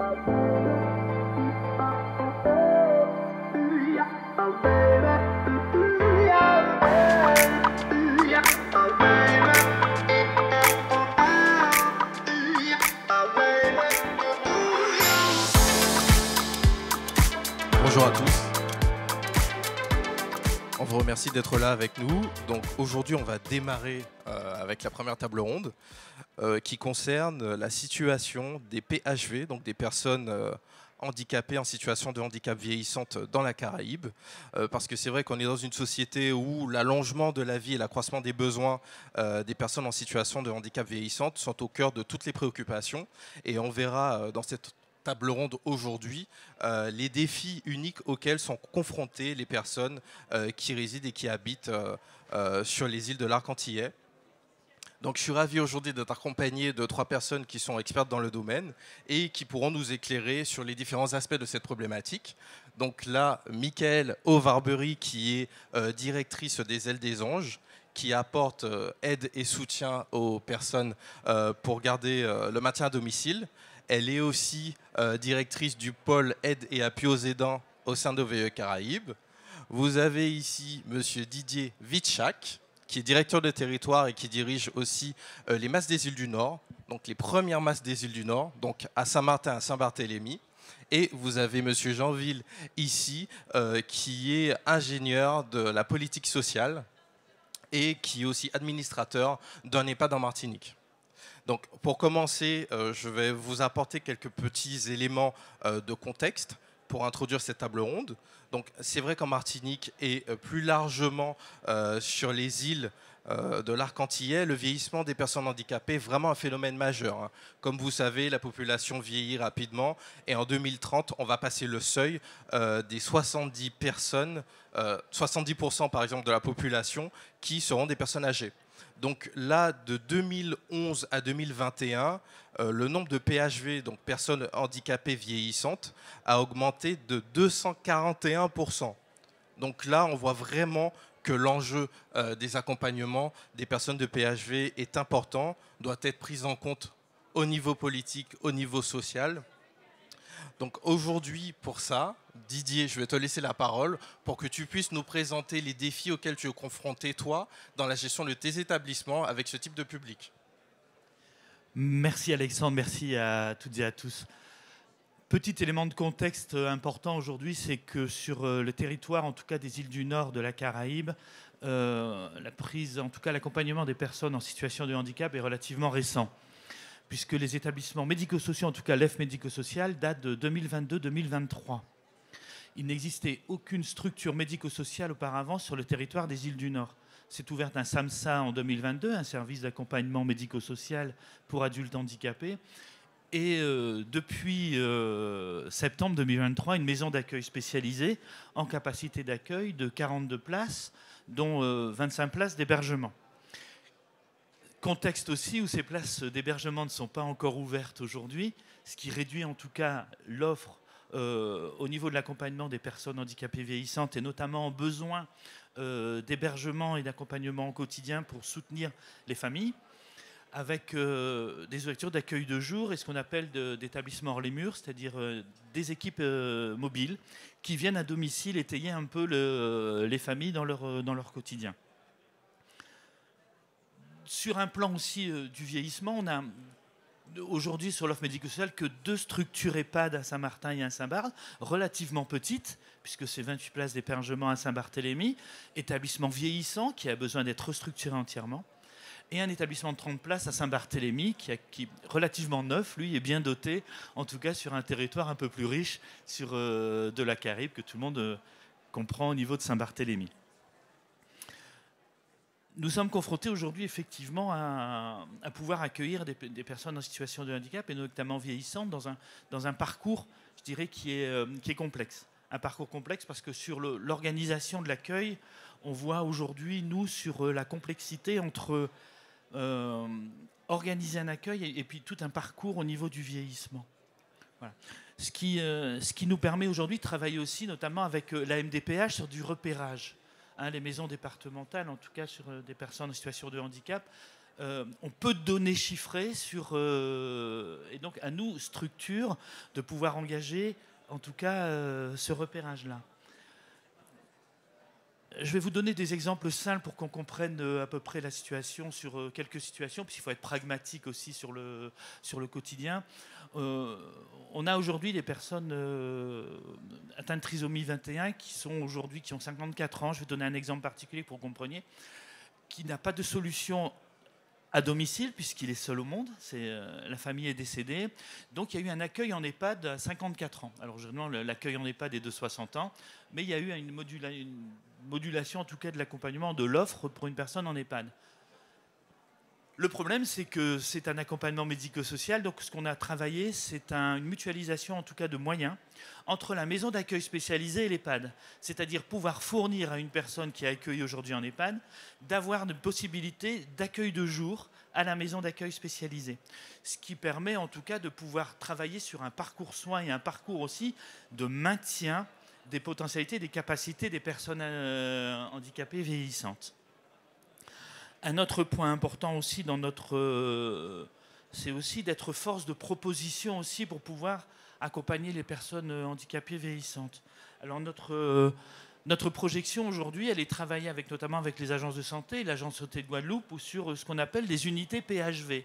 Bonjour à tous. On vous remercie d'être là avec nous. Donc aujourd'hui, on va démarrer avec la première table ronde qui concerne la situation des PHV, donc des personnes handicapées en situation de handicap vieillissante dans la Caraïbe. Parce que c'est vrai qu'on est dans une société où l'allongement de la vie et l'accroissement des besoins des personnes en situation de handicap vieillissante sont au cœur de toutes les préoccupations. Et on verra dans cette table ronde aujourd'hui les défis uniques auxquels sont confrontées les personnes qui résident et qui habitent sur les îles de l'Arc-Antillais. Donc je suis ravi aujourd'hui d'être accompagné de 3 personnes qui sont expertes dans le domaine et qui pourront nous éclairer sur les différents aspects de cette problématique. Donc là, Michaëlle Auvarbery, qui est directrice des Ailes des Anges, qui apporte aide et soutien aux personnes pour garder le maintien à domicile. Elle est aussi directrice du pôle aide et appui aux aidants au sein d'OVE Caraïbes. Vous avez ici monsieur Didier Vitchak, qui est directeur de territoire et qui dirige aussi les masses des îles du Nord, donc les premières masses des îles du Nord, donc à Saint-Martin, à Saint-Barthélemy. Et vous avez monsieur Jeanville ici, qui est ingénieur de la politique sociale et qui est aussi administrateur d'un EHPAD en Martinique. Donc, pour commencer, je vais vous apporter quelques petits éléments de contexte pour introduire cette table ronde. Donc, c'est vrai qu'en Martinique et plus largement sur les îles de l'Arc-Antillais, le vieillissement des personnes handicapées est vraiment un phénomène majeur. Comme vous savez, la population vieillit rapidement et en 2030, on va passer le seuil des 70 personnes, 70% par exemple de la population qui seront des personnes âgées. Donc là, de 2011 à 2021, le nombre de PHV, donc personnes handicapées vieillissantes, a augmenté de 241%. Donc là, on voit vraiment que l'enjeu des accompagnements des personnes de PHV est important, doit être pris en compte au niveau politique, au niveau social. Donc aujourd'hui, pour ça, Didier, je vais te laisser la parole pour que tu puisses nous présenter les défis auxquels tu es confronté, toi, dans la gestion de tes établissements avec ce type de public. Merci Alexandre, merci à toutes et à tous. Petit élément de contexte important aujourd'hui, c'est que sur le territoire, en tout cas des îles du Nord de la Caraïbe, la prise, en tout cas l'accompagnement des personnes en situation de handicap est relativement récent, puisque les établissements médico-sociaux, en tout cas l'EF médico-social, datent de 2022-2023. Il n'existait aucune structure médico-sociale auparavant sur le territoire des îles du Nord. C'est ouvert un SAMSA en 2022, un service d'accompagnement médico-social pour adultes handicapés. Et depuis septembre 2023, une maison d'accueil spécialisée en capacité d'accueil de 42 places, dont 25 places d'hébergement. Contexte aussi où ces places d'hébergement ne sont pas encore ouvertes aujourd'hui, ce qui réduit en tout cas l'offre au niveau de l'accompagnement des personnes handicapées vieillissantes et notamment en besoin d'hébergement et d'accompagnement au quotidien pour soutenir les familles, avec des ouvertures d'accueil de jour et ce qu'on appelle d'établissements hors les murs, c'est-à-dire des équipes mobiles qui viennent à domicile étayer un peu les familles dans leur quotidien. Sur un plan aussi du vieillissement, on a aujourd'hui sur l'offre médico-sociale que 2 structures EHPAD à Saint-Martin et à Saint-Barth, relativement petites, puisque c'est 28 places d'hébergement à Saint-Barthélemy, établissement vieillissant qui a besoin d'être restructuré entièrement, et un établissement de 30 places à Saint-Barthélemy qui est relativement neuf, lui, est bien doté, en tout cas sur un territoire un peu plus riche sur, de la Caraïbe que tout le monde comprend au niveau de Saint-Barthélemy. Nous sommes confrontés aujourd'hui effectivement à pouvoir accueillir des personnes en situation de handicap et notamment vieillissantes dans un parcours, je dirais, qui est complexe. Un parcours complexe parce que sur l'organisation de l'accueil, on voit aujourd'hui, nous, sur la complexité entre organiser un accueil et puis tout un parcours au niveau du vieillissement. Voilà. Ce qui nous permet aujourd'hui de travailler aussi notamment avec la MDPH sur du repérage. Les maisons départementales, en tout cas sur des personnes en situation de handicap, on peut de données chiffrées sur... et donc à nous, structures, de pouvoir engager en tout cas ce repérage-là. Je vais vous donner des exemples simples pour qu'on comprenne à peu près la situation sur quelques situations, puisqu'il faut être pragmatique aussi sur le quotidien. On a aujourd'hui des personnes atteintes de trisomie 21 qui ont 54 ans. Je vais donner un exemple particulier pour que vous compreniez, qui n'a pas de solution à domicile puisqu'il est seul au monde. La famille est décédée. Donc il y a eu un accueil en EHPAD à 54 ans. Alors généralement l'accueil en EHPAD est de 60 ans, mais il y a eu une modulation en tout cas de l'accompagnement de l'offre pour une personne en EHPAD. Le problème, c'est que c'est un accompagnement médico-social. Donc ce qu'on a travaillé, c'est une mutualisation en tout cas de moyens entre la maison d'accueil spécialisée et l'EHPAD. C'est-à-dire pouvoir fournir à une personne qui est accueillie aujourd'hui en EHPAD d'avoir une possibilité d'accueil de jour à la maison d'accueil spécialisée. Ce qui permet en tout cas de pouvoir travailler sur un parcours soins et un parcours aussi de maintien des potentialités, des capacités des personnes handicapées vieillissantes. Un autre point important aussi dans c'est aussi d'être force de proposition aussi pour pouvoir accompagner les personnes handicapées vieillissantes. Alors notre projection aujourd'hui, elle est travaillée notamment avec les agences de santé, l'agence de santé de Guadeloupe, ou sur ce qu'on appelle des unités PHV.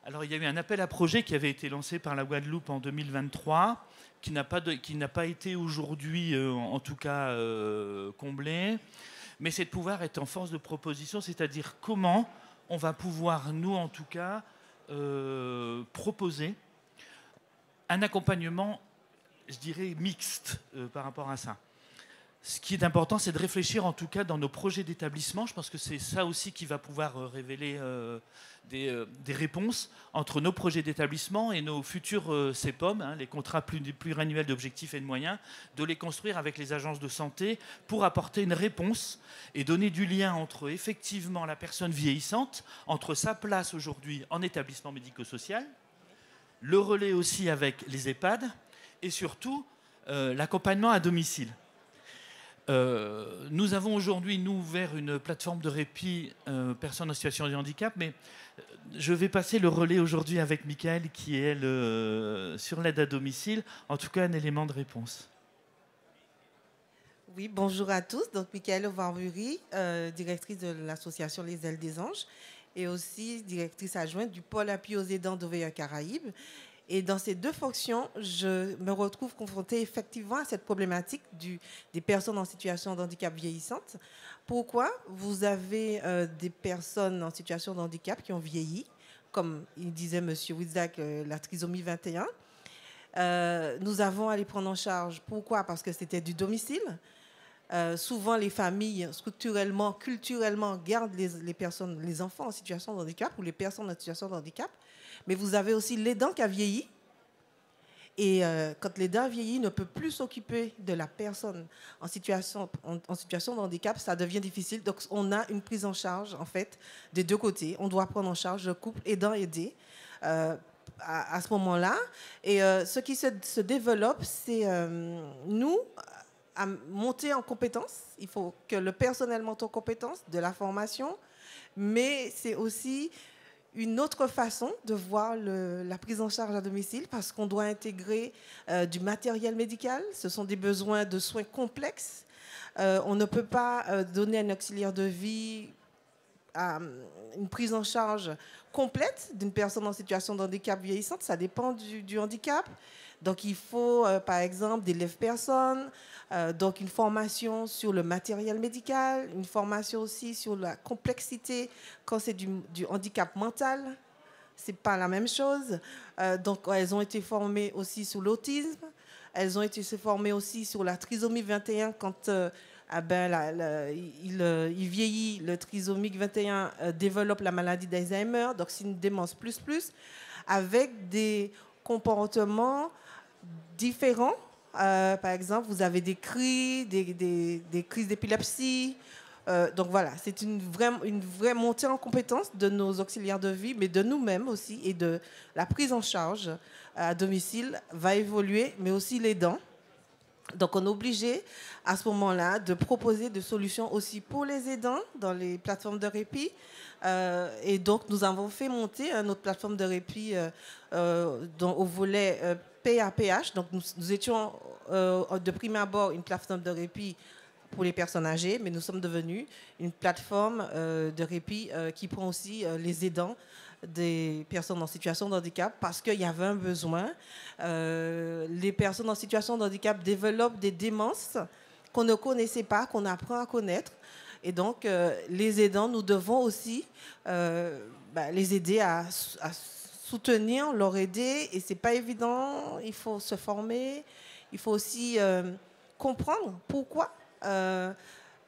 Alors il y a eu un appel à projet qui avait été lancé par la Guadeloupe en 2023, qui n'a pas été aujourd'hui en tout cas comblé. Mais c'est de pouvoir être en force de proposition, c'est-à-dire comment on va pouvoir, nous en tout cas, proposer un accompagnement, je dirais, mixte par rapport à ça. Ce qui est important, c'est de réfléchir en tout cas dans nos projets d'établissement. Je pense que c'est ça aussi qui va pouvoir révéler des réponses entre nos projets d'établissement et nos futurs CEPOM, les contrats pluriannuels d'objectifs et de moyens, de les construire avec les agences de santé pour apporter une réponse et donner du lien entre effectivement la personne vieillissante, entre sa place aujourd'hui en établissement médico-social, le relais aussi avec les EHPAD et surtout l'accompagnement à domicile. Nous avons aujourd'hui, ouvert une plateforme de répit personnes en situation de handicap, mais je vais passer le relais aujourd'hui avec Michael, qui est sur l'aide à domicile, en tout cas un élément de réponse. Oui, bonjour à tous. Donc, Michael Overbury, directrice de l'association Les Ailes des Anges, et aussi directrice adjointe du pôle appui aux aidants d'Auvergne-Caraïbes. Et dans ces deux fonctions, je me retrouve confrontée effectivement à cette problématique des personnes en situation de handicap vieillissantes. Pourquoi? Vous avez des personnes en situation de handicap qui ont vieilli, comme il disait M. Wizak, la trisomie 21. Nous avons à les prendre en charge. Pourquoi? Parce que c'était du domicile. Souvent, les familles, structurellement, culturellement, gardent les enfants en situation de handicap ou les personnes en situation de handicap. Mais vous avez aussi l'aidant qui a vieilli. Et quand l'aidant vieillit, ne peut plus s'occuper de la personne en situation de handicap, ça devient difficile. Donc, on a une prise en charge, en fait, des deux côtés. On doit prendre en charge le couple aidant-aidé à ce moment-là. Et ce qui se développe, c'est nous, à monter en compétences. Il faut que le personnel monte en compétences, de la formation, mais c'est aussi une autre façon de voir la prise en charge à domicile parce qu'on doit intégrer du matériel médical. Ce sont des besoins de soins complexes. On ne peut pas donner un auxiliaire de vie à une prise en charge complète d'une personne en situation de handicap vieillissante. Ça dépend du handicap. Donc, il faut, par exemple, des lève-personnes, donc une formation sur le matériel médical, une formation aussi sur la complexité quand c'est du handicap mental. Ce n'est pas la même chose. Donc, elles ont été formées aussi sur l'autisme. Elles ont été formées aussi sur la trisomie 21 quand il vieillit, le trisomique 21 développe la maladie d'Alzheimer, donc c'est une démence plus, avec des comportements différents. Par exemple, vous avez des cris, des crises d'épilepsie. Donc voilà, c'est une vraie montée en compétence de nos auxiliaires de vie, mais de nous-mêmes aussi, et de la prise en charge à domicile va évoluer, mais aussi l'aidant. Donc, on est obligé, à ce moment-là, de proposer des solutions aussi pour les aidants dans les plateformes de répit. Et donc, nous avons fait monter notre plateforme de répit au volet PAPH. Donc, nous étions de prime abord une plateforme de répit pour les personnes âgées, mais nous sommes devenus une plateforme de répit qui prend aussi les aidants des personnes en situation de handicap parce qu'il y avait un besoin. Les personnes en situation de handicap développent des démences qu'on ne connaissait pas, qu'on apprend à connaître. Et donc, les aidants, nous devons aussi les aider à soutenir, leur aider. Et ce n'est pas évident, il faut se former, il faut aussi comprendre pourquoi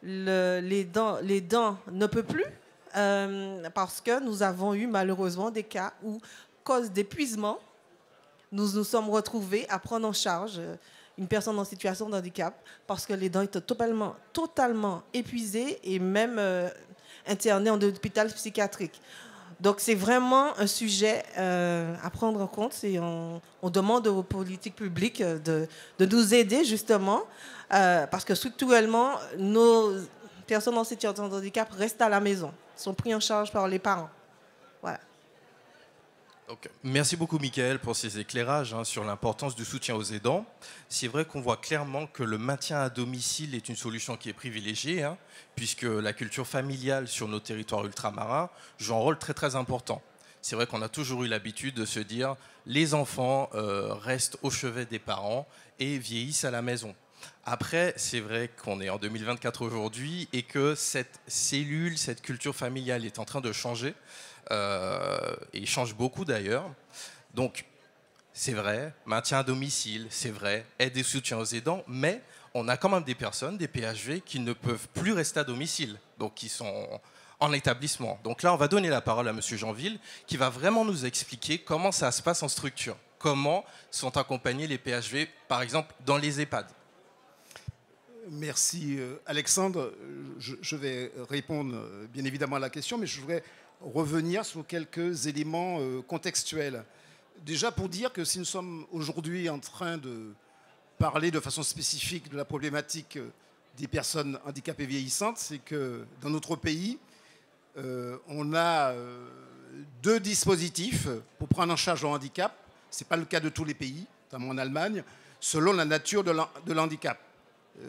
les dents ne peuvent plus. Parce que nous avons eu malheureusement des cas où, cause d'épuisement, nous nous sommes retrouvés à prendre en charge une personne en situation de handicap parce que les dents étaient totalement épuisées et même internées en hôpital psychiatrique. Donc c'est vraiment un sujet à prendre en compte et on demande aux politiques publiques de nous aider justement parce que structurellement, nos personnes en situation de handicap restent à la maison, sont prises en charge par les parents. Voilà. Donc, merci beaucoup, Michael, pour ces éclairages sur l'importance du soutien aux aidants. C'est vrai qu'on voit clairement que le maintien à domicile est une solution qui est privilégiée, puisque la culture familiale sur nos territoires ultramarins joue un rôle très très important. C'est vrai qu'on a toujours eu l'habitude de se dire les enfants restent au chevet des parents et vieillissent à la maison. Après, c'est vrai qu'on est en 2024 aujourd'hui et que cette cellule, cette culture familiale est en train de changer. Et change beaucoup d'ailleurs. Donc, c'est vrai, maintien à domicile, c'est vrai, aide et soutien aux aidants, mais on a quand même des personnes, des PHV, qui ne peuvent plus rester à domicile, donc qui sont en établissement. Donc là, on va donner la parole à M. Jeanville, qui va vraiment nous expliquer comment ça se passe en structure, comment sont accompagnés les PHV, par exemple, dans les EHPAD. Merci Alexandre. Je vais répondre bien évidemment à la question, mais je voudrais revenir sur quelques éléments contextuels. Déjà pour dire que si nous sommes aujourd'hui en train de parler de façon spécifique de la problématique des personnes handicapées vieillissantes, c'est que dans notre pays, on a deux dispositifs pour prendre en charge le handicap. Ce n'est pas le cas de tous les pays, notamment en Allemagne, selon la nature de l'handicap.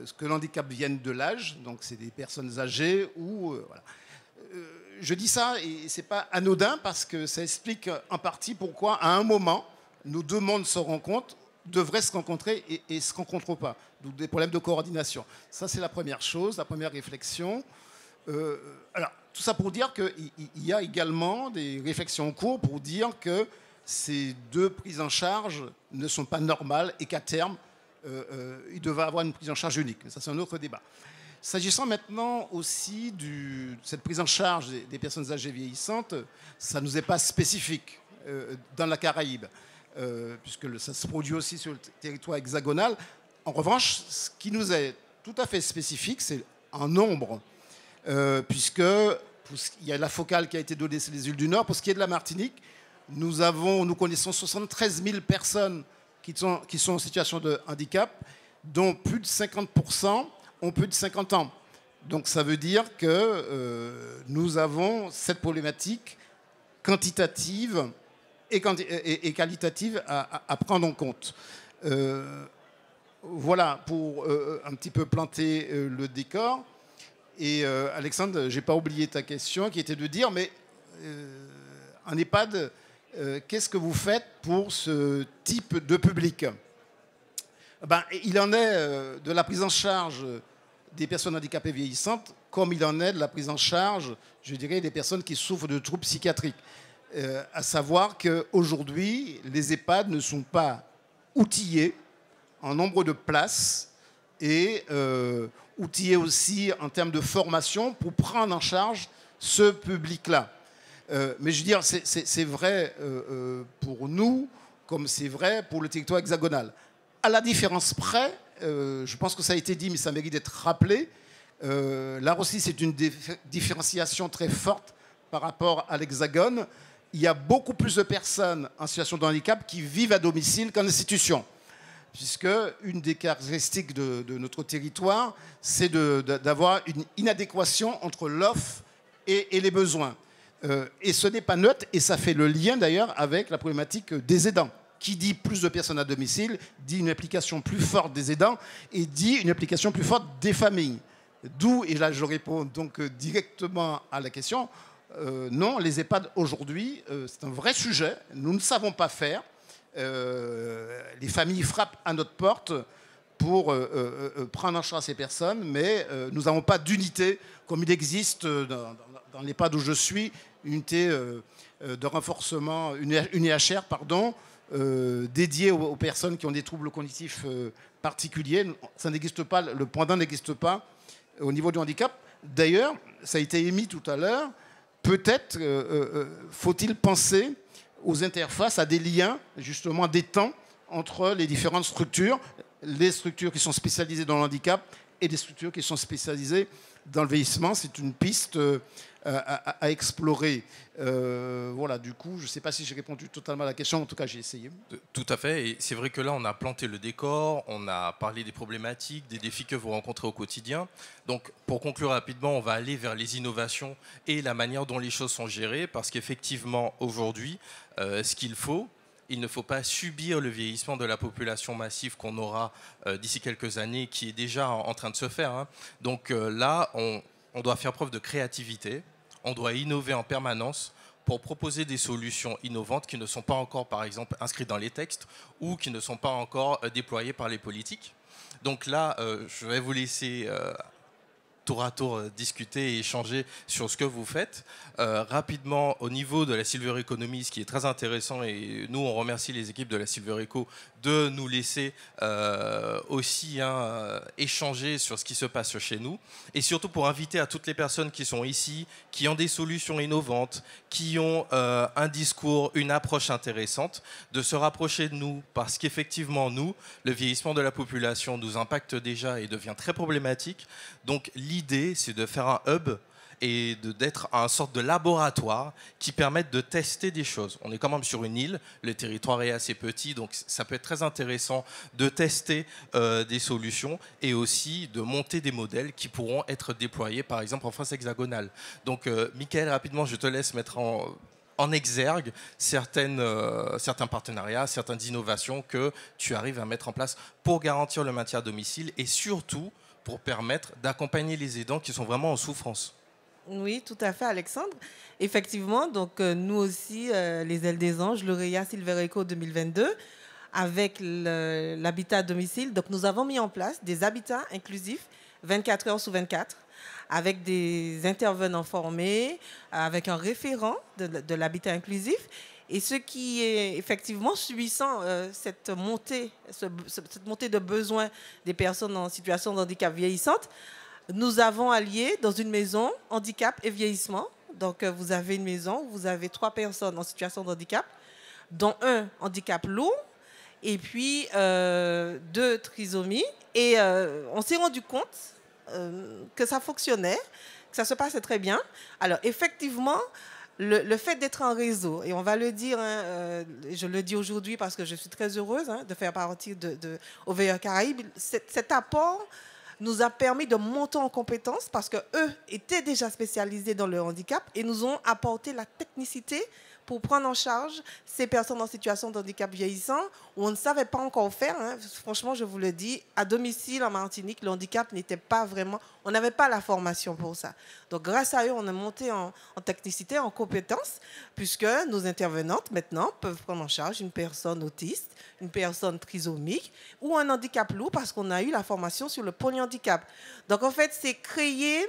Ce que l'handicap vienne de l'âge, donc c'est des personnes âgées ou... voilà. Je dis ça et ce n'est pas anodin parce que ça explique en partie pourquoi à un moment, nos deux mondes se rencontrent, devraient se rencontrer et ne se rencontrent pas. Donc des problèmes de coordination. Ça, c'est la première chose, la première réflexion. Alors, tout ça pour dire qu'il y a également des réflexions en cours pour dire que ces deux prises en charge ne sont pas normales et qu'à terme, il devrait avoir une prise en charge unique. Mais ça, c'est un autre débat. S'agissant maintenant aussi de cette prise en charge des personnes âgées vieillissantes, ça ne nous est pas spécifique dans la Caraïbe, puisque ça se produit aussi sur le territoire hexagonal. En revanche, ce qui nous est tout à fait spécifique, c'est en nombre, puisqu'il y a la focale qui a été donnée sur les îles du Nord. Pour ce qui est de la Martinique, nous connaissons 73 000 personnes qui sont en situation de handicap, dont plus de 50% ont plus de 50 ans. Donc ça veut dire que nous avons cette problématique quantitative et qualitative à prendre en compte. Voilà pour un petit peu planter le décor. Et Alexandre, je n'ai pas oublié ta question qui était de dire, mais en EHPAD, qu'est-ce que vous faites pour ce type de public ? Il en est de la prise en charge des personnes handicapées vieillissantes, comme il en est de la prise en charge, je dirais, des personnes qui souffrent de troubles psychiatriques. À savoir qu'aujourd'hui, les EHPAD ne sont pas outillés en nombre de places et outillés aussi en termes de formation pour prendre en charge ce public-là. Mais je veux dire, c'est vrai pour nous, comme c'est vrai pour le territoire hexagonal. À la différence près, je pense que ça a été dit, mais ça mérite d'être rappelé, là aussi c'est une différenciation très forte par rapport à l'Hexagone. Il y a beaucoup plus de personnes en situation de handicap qui vivent à domicile qu'en institution. puisque une des caractéristiques de notre territoire, c'est d'avoir une inadéquation entre l'offre et les besoins. Et ce n'est pas neutre, et ça fait le lien d'ailleurs avec la problématique des aidants. Qui dit plus de personnes à domicile, dit une implication plus forte des aidants et dit une implication plus forte des familles. D'où, et là je réponds donc directement à la question, non, les EHPAD aujourd'hui, c'est un vrai sujet, nous ne savons pas faire. Les familles frappent à notre porte pour prendre en charge ces personnes, mais nous n'avons pas d'unité comme il existe dans l'EHPAD où je suis, une unité de renforcement, une IHR, pardon, dédiée aux personnes qui ont des troubles cognitifs particuliers. Ça n'existe pas, le pendant n'existe pas au niveau du handicap. D'ailleurs, ça a été émis tout à l'heure, peut-être faut-il penser aux interfaces, à des liens, justement, des temps entre les différentes structures, les structures qui sont spécialisées dans le handicap et des structures qui sont spécialisées dans le vieillissement. C'est une piste à explorer. Voilà, du coup, je ne sais pas si j'ai répondu totalement à la question, en tout cas j'ai essayé. Tout à fait, et c'est vrai que là on a planté le décor, on a parlé des problématiques, des défis que vous rencontrez au quotidien. Donc pour conclure rapidement, on va aller vers les innovations et la manière dont les choses sont gérées, parce qu'effectivement aujourd'hui, ce qu'il faut, il ne faut pas subir le vieillissement de la population massive qu'on aura d'ici quelques années, qui est déjà en train de se faire, hein. Donc là, on doit faire preuve de créativité, on doit innover en permanence pour proposer des solutions innovantes qui ne sont pas encore, par exemple, inscrites dans les textes ou qui ne sont pas encore déployées par les politiques. Donc là, je vais vous laisser tour à tour discuter et échanger sur ce que vous faites. Rapidement, au niveau de la Silver Economy, ce qui est très intéressant, et nous, on remercie les équipes de la Silver Eco de nous laisser aussi échanger sur ce qui se passe chez nous, et surtout pour inviter à toutes les personnes qui sont ici, qui ont des solutions innovantes, qui ont un discours, une approche intéressante, de se rapprocher de nous, parce qu'effectivement, nous, le vieillissement de la population nous impacte déjà et devient très problématique. Donc l'idée, c'est de faire un hub et d'être une sorte de laboratoire qui permette de tester des choses. On est quand même sur une île, le territoire est assez petit, donc ça peut être très intéressant de tester des solutions et aussi de monter des modèles qui pourront être déployés, par exemple, en France hexagonale. Donc, Michael, rapidement, je te laisse mettre en exergue certains partenariats, certaines innovations que tu arrives à mettre en place pour garantir le maintien à domicile et surtout pour permettre d'accompagner les aidants qui sont vraiment en souffrance. Oui, tout à fait, Alexandre. Effectivement, donc nous aussi, les Ailes des Anges, lauréat Silver Eco 2022, avec l'habitat à domicile. Donc nous avons mis en place des habitats inclusifs 24 heures sur 24, avec des intervenants formés, avec un référent de l'habitat inclusif. Et ce qui est effectivement subissant cette montée de besoins des personnes en situation de handicap vieillissante, nous avons allié dans une maison handicap et vieillissement. Donc vous avez une maison où vous avez 3 personnes en situation de handicap, dont un handicap lourd et puis 2 trisomies. Et on s'est rendu compte que ça fonctionnait, que ça se passait très bien. Alors effectivement, le fait d'être en réseau, et on va le dire, je le dis aujourd'hui parce que je suis très heureuse de faire partie de OVA Caraïbes, cet apport nous a permis de monter en compétences parce qu'eux étaient déjà spécialisés dans le handicap et nous ont apporté la technicité pour prendre en charge ces personnes en situation de handicap vieillissant où on ne savait pas encore faire. Franchement, je vous le dis, à domicile en Martinique, le handicap n'était pas vraiment... On n'avait pas la formation pour ça. Donc, grâce à eux, on a monté en technicité, en compétences, puisque nos intervenantes, maintenant, peuvent prendre en charge une personne autiste, une personne trisomique ou un handicap lourd parce qu'on a eu la formation sur le polyhandicap. Donc, en fait, c'est créer,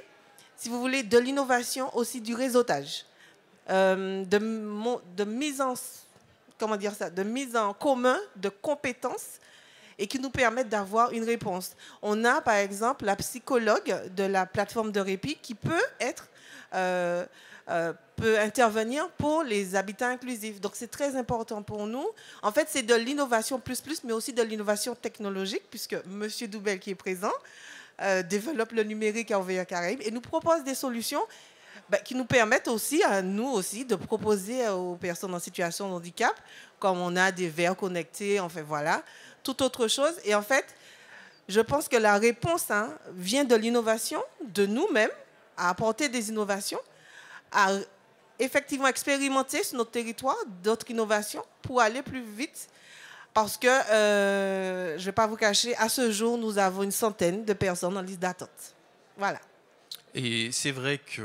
si vous voulez, de l'innovation, aussi du réseautage. De mise en commun de compétences et qui nous permettent d'avoir une réponse. On a par exemple la psychologue de la plateforme de répit qui peut intervenir pour les habitats inclusifs. Donc c'est très important pour nous. En fait, c'est de l'innovation plus, mais aussi de l'innovation technologique, puisque M. Doubel qui est présent développe le numérique à OVA Caraïbes et nous propose des solutions qui nous permettent aussi, à nous aussi, de proposer aux personnes en situation de handicap, comme on a des verres connectés, enfin voilà, toute autre chose. Et en fait, je pense que la réponse vient de l'innovation, de nous-mêmes, à apporter des innovations, à effectivement expérimenter sur notre territoire d'autres innovations pour aller plus vite. Parce que, je ne vais pas vous cacher, à ce jour, nous avons une centaine de personnes en liste d'attente. Voilà. Et c'est vrai que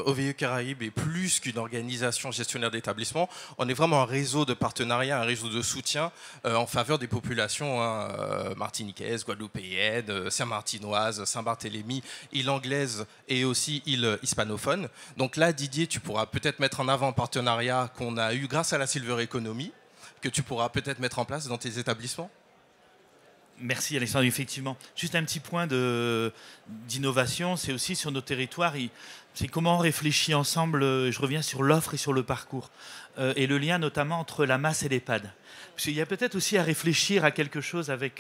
OVE Caraïbes est plus qu'une organisation gestionnaire d'établissement. On est vraiment un réseau de partenariats, un réseau de soutien en faveur des populations martiniquaises, guadeloupéennes, saint-martinoises, Saint-Barthélemy, île anglaise et aussi île hispanophone. Donc là, Didier, tu pourras peut-être mettre en avant un partenariat qu'on a eu grâce à la Silver Economy, que tu pourras peut-être mettre en place dans tes établissements. Merci Alexandre, effectivement. Juste un petit point d'innovation, c'est aussi sur nos territoires, c'est comment on réfléchit ensemble, je reviens sur l'offre et sur le parcours, et le lien notamment entre la masse et l'EHPAD. Parce qu'il y a peut-être aussi à réfléchir à quelque chose avec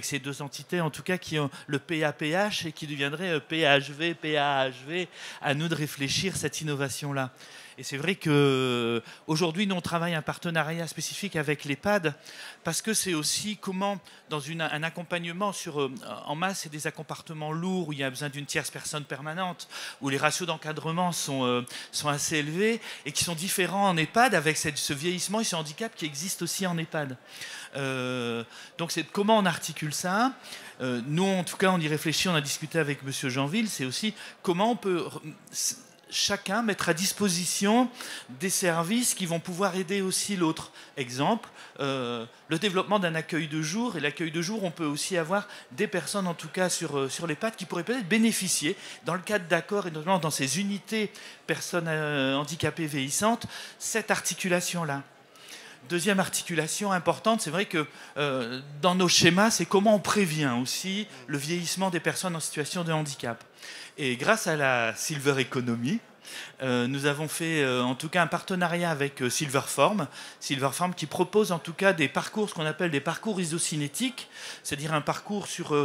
ces deux entités, en tout cas qui ont le PAPH et qui deviendrait PAHV, PAHV, à nous de réfléchir cette innovation-là. Et c'est vrai qu'aujourd'hui, nous, on travaille un partenariat spécifique avec l'EHPAD parce que c'est aussi comment, dans un accompagnement en masse, c'est des accompagnements lourds où il y a besoin d'une tierce personne permanente, où les ratios d'encadrement sont assez élevés et qui sont différents en EHPAD avec ce vieillissement et ce handicap qui existe aussi en EHPAD. Donc, c'est comment on articule ça. Nous, en tout cas, on y réfléchit, on a discuté avec M. Jeanville, c'est aussi comment on peut chacun mettre à disposition des services qui vont pouvoir aider aussi l'autre. Exemple, le développement d'un accueil de jour. Et l'accueil de jour, on peut aussi avoir des personnes, en tout cas sur l'EHPAD, qui pourraient peut-être bénéficier, dans le cadre d'accords et notamment dans ces unités personnes handicapées vieillissantes, cette articulation-là. Deuxième articulation importante, c'est vrai que dans nos schémas, c'est comment on prévient aussi le vieillissement des personnes en situation de handicap. Et grâce à la Silver Economy, nous avons fait en tout cas un partenariat avec Silverform qui propose en tout cas des parcours, ce qu'on appelle des parcours isocinétiques, c'est-à-dire un parcours sur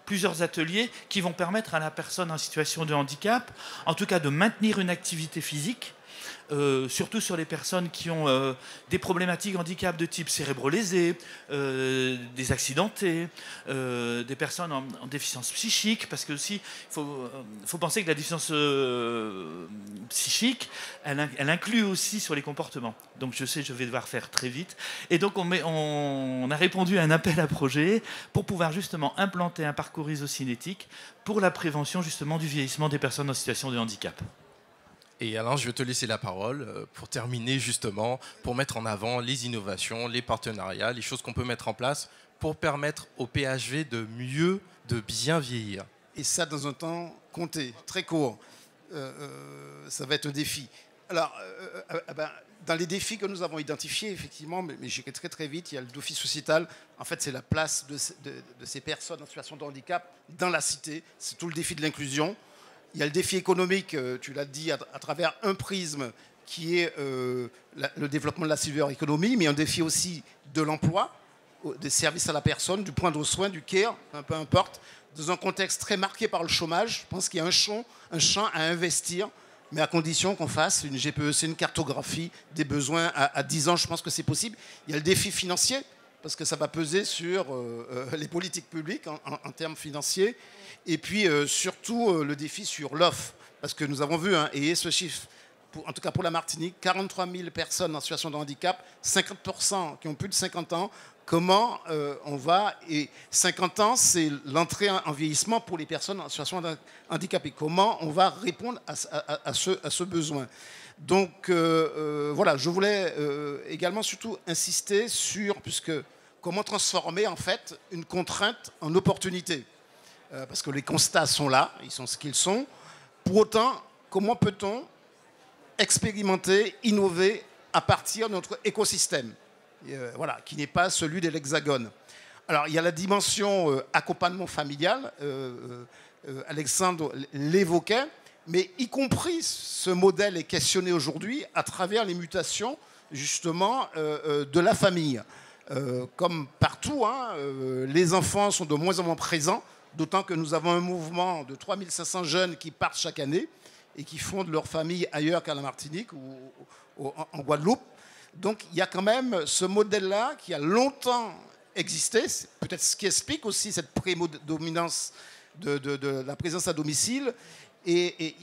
plusieurs ateliers qui vont permettre à la personne en situation de handicap, en tout cas de maintenir une activité physique, surtout sur les personnes qui ont des problématiques handicap de type cérébro-lésé, des accidentés, des personnes en déficience psychique, parce que aussi il faut penser que la déficience psychique, elle inclut aussi sur les comportements. Donc je sais, je vais devoir faire très vite. Et donc on a répondu à un appel à projet pour pouvoir justement implanter un parcours isocinétique pour la prévention justement du vieillissement des personnes en situation de handicap. Et Alain, je vais te laisser la parole pour terminer justement, pour mettre en avant les innovations, les partenariats, les choses qu'on peut mettre en place pour permettre au PHV de bien vieillir. Et ça dans un temps compté, très court. Ça va être un défi. Alors, dans les défis que nous avons identifiés, effectivement, mais j'irai très très vite, il y a le défi sociétal. En fait, c'est la place de ces personnes en situation de handicap dans la cité. C'est tout le défi de l'inclusion. Il y a le défi économique, tu l'as dit, à travers un prisme qui est le développement de la silver economy, mais un défi aussi de l'emploi, des services à la personne, du point de soin, du care, peu importe, dans un contexte très marqué par le chômage. Je pense qu'il y a un champ à investir, mais à condition qu'on fasse une GPEC, une cartographie des besoins à 10 ans. Je pense que c'est possible. Il y a le défi financier, parce que ça va peser sur les politiques publiques en termes financiers. Et puis surtout le défi sur l'offre, parce que nous avons vu, et ce chiffre, en tout cas pour la Martinique, 43 000 personnes en situation de handicap, 50% qui ont plus de 50 ans. Comment on va, et 50 ans, c'est l'entrée en vieillissement pour les personnes en situation de handicap. Et comment on va répondre à ce besoin. Donc voilà, je voulais également surtout insister sur, comment transformer en fait une contrainte en opportunité. Parce que les constats sont là, ils sont ce qu'ils sont. Pour autant, comment peut-on expérimenter, innover à partir de notre écosystème, qui n'est pas celui de l'Hexagone. Alors, il y a la dimension accompagnement familial, Alexandre l'évoquait, mais y compris ce modèle est questionné aujourd'hui à travers les mutations, justement, de la famille. Comme partout, les enfants sont de moins en moins présents, d'autant que nous avons un mouvement de 3500 jeunes qui partent chaque année et qui fondent leur famille ailleurs qu'à la Martinique ou en Guadeloupe. Donc il y a quand même ce modèle-là qui a longtemps exister. C'est peut-être ce qui explique aussi cette prédominance de la présence à domicile. Et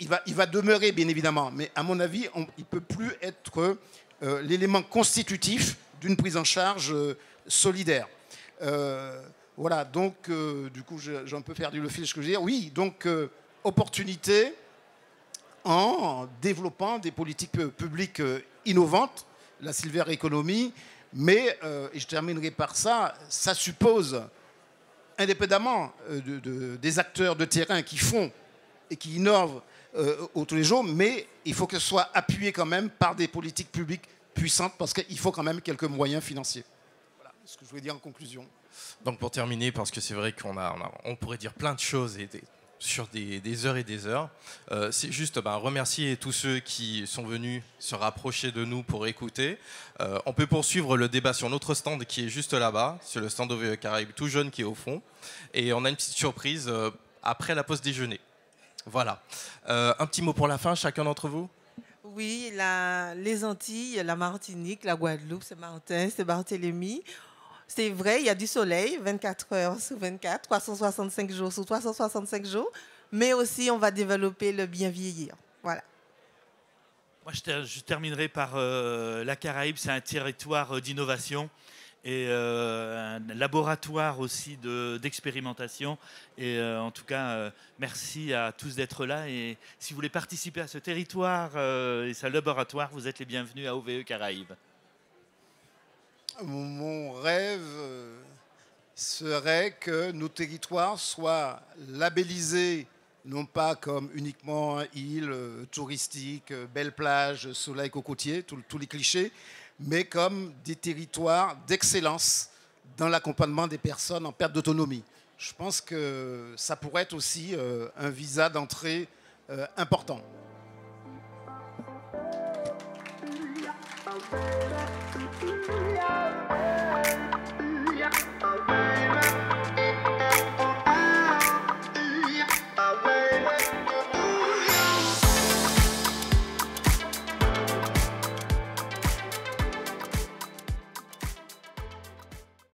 il va demeurer, bien évidemment. Mais à mon avis, il ne peut plus être l'élément constitutif d'une prise en charge solidaire. Voilà, donc, du coup, j'ai un peu perdu le fil de ce que je veux dire. Oui, donc, opportunité en développant des politiques publiques innovantes, la silver economy, mais, et je terminerai par ça, ça suppose, indépendamment des acteurs de terrain qui font et qui innovent tous les jours, mais il faut que ce soit appuyé quand même par des politiques publiques puissantes, parce qu'il faut quand même quelques moyens financiers. Voilà ce que je voulais dire en conclusion. Donc pour terminer, parce que c'est vrai on pourrait dire plein de choses sur des heures et des heures, c'est juste remercier tous ceux qui sont venus se rapprocher de nous pour écouter. On peut poursuivre le débat sur notre stand qui est juste là-bas, sur le stand OVE Caraïbes tout jeune qui est au fond. Et on a une petite surprise après la pause déjeuner. Voilà. Un petit mot pour la fin, chacun d'entre vous? Oui, les Antilles, la Martinique, la Guadeloupe, c'est Martin, c'est Barthélemy. C'est vrai, il y a du soleil, 24 heures sur 24, 365 jours sur 365 jours, mais aussi on va développer le bien vieillir. Voilà. Moi, je terminerai par la Caraïbe, c'est un territoire d'innovation et un laboratoire aussi d'expérimentation. Et en tout cas, merci à tous d'être là. Et si vous voulez participer à ce territoire et ce laboratoire, vous êtes les bienvenus à OVE Caraïbes. Mon rêve serait que nos territoires soient labellisés, non pas comme uniquement île touristique, belle plage, soleil cocotier, tous les clichés, mais comme des territoires d'excellence dans l'accompagnement des personnes en perte d'autonomie. Je pense que ça pourrait être aussi un visa d'entrée important.